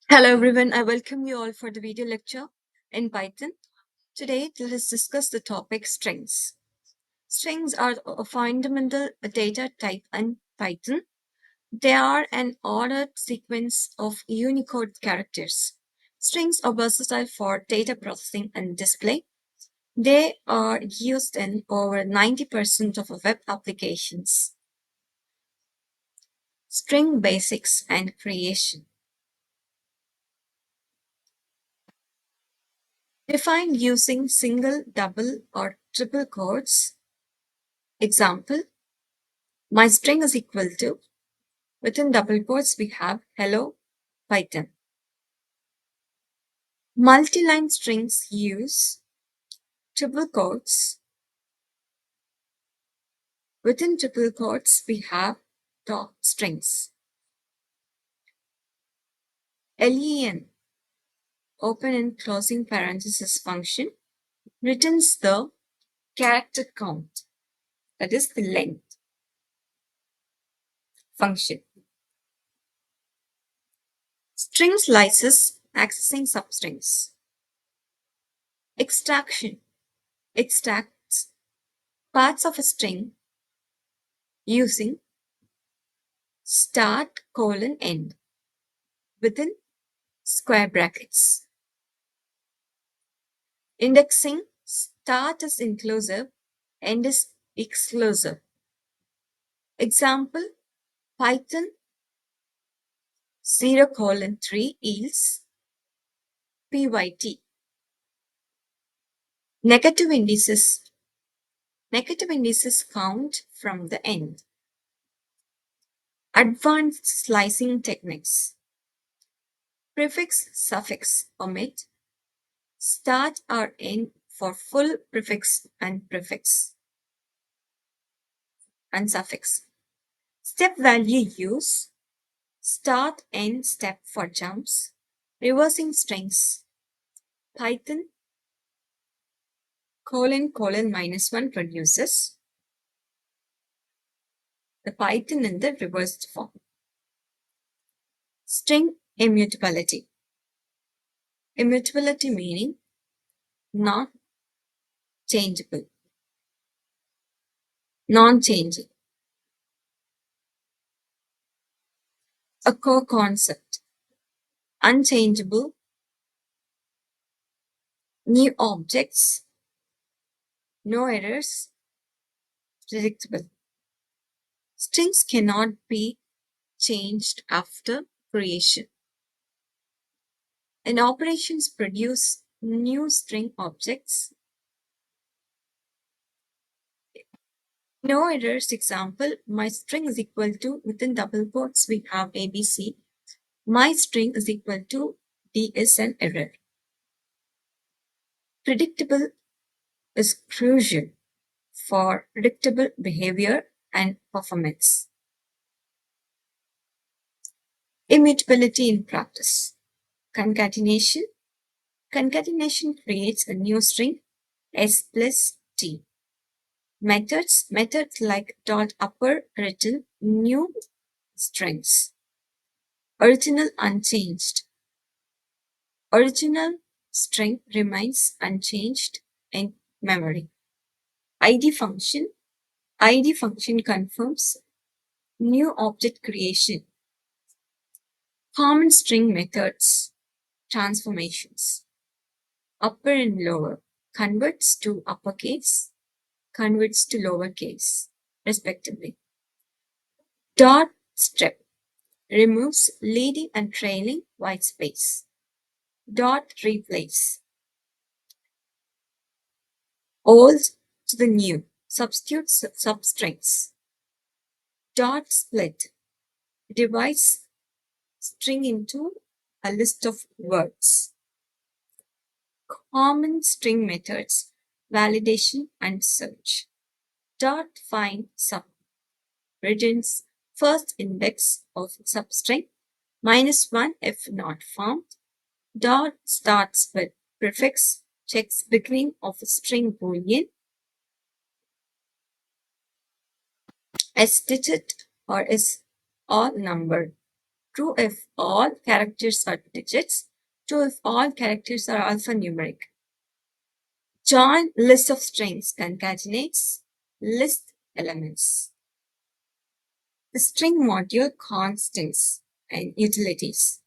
Hello everyone, I welcome you all for the video lecture in Python. Today, let us discuss the topic strings. Strings are a fundamental data type in Python. They are an ordered sequence of Unicode characters. Strings are versatile for data processing and display. They are used in over 90% of web applications. String basics and creation. Defined using single, double, or triple quotes. Example, my string is equal to, within double quotes, we have hello Python. Multi-line strings use triple quotes. Within triple quotes, we have dot strings. len, open and closing parenthesis function, returns the character count, that is the length function. String slices accessing substrings. Extraction extracts parts of a string using start colon end within square brackets. Indexing, start is inclusive, end is exclusive. Example, Python 0 colon 3 yields pyt. Negative indices. Negative indices count from the end. Advanced slicing techniques. Prefix, suffix, omit. Start or end for full prefix and prefix and suffix. Step value use. Start end step for jumps. Reversing strings. Python colon colon -1 produces the Python in the reversed form. String immutability. Immutability meaning not changeable, non-changing. A core concept. Unchangeable, new objects, no errors, predictable. Strings cannot be changed after creation. And operations produce new string objects. No errors example, my string is equal to, within double quotes, we have ABC. My string is equal to D is an error. Predictable is crucial for predictable behavior and performance. Immutability in practice. Concatenation. Concatenation creates a new string S plus T. Methods like dot upper return new strings. Original unchanged. Original string remains unchanged in memory. ID function. ID function confirms new object creation. Common string methods. Transformations. Upper and lower converts to uppercase, converts to lowercase, respectively. Dot strip removes leading and trailing white space. Dot replace old to the new, substitutes substrings. Dot split divides string into a list of words. Common string methods, validation and search. Dot find sub returns first index of substring -1 if not found. Dot starts with prefix, checks beginning of a string boolean as digit or is all number. True if all characters are digits. True if all characters are alphanumeric. Join list of strings concatenates list elements. The string module constants and utilities.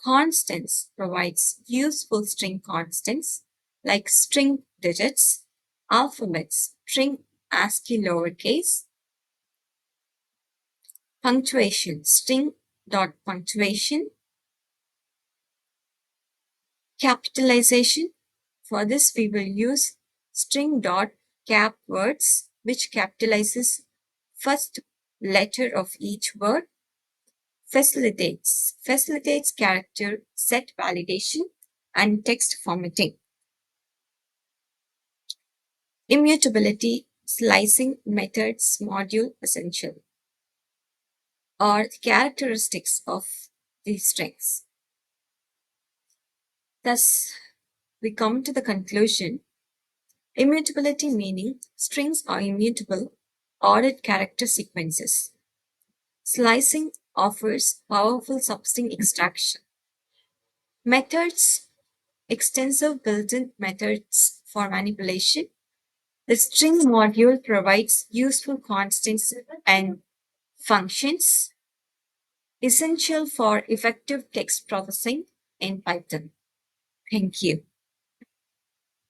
Constants provides useful string constants like string digits, alphabets, string ASCII lowercase, punctuation, string dot punctuation, capitalization. For this, we will use string dot cap words, which capitalizes first letter of each word. Facilitates character set validation and text formatting. Immutability slicing methods module essential are the characteristics of these strings. Thus, we come to the conclusion. Immutability meaning strings are immutable ordered character sequences. Slicing offers powerful substring extraction. Methods extensive built-in methods for manipulation. The string module provides useful constants and functions essential for effective text processing in Python. Thank you.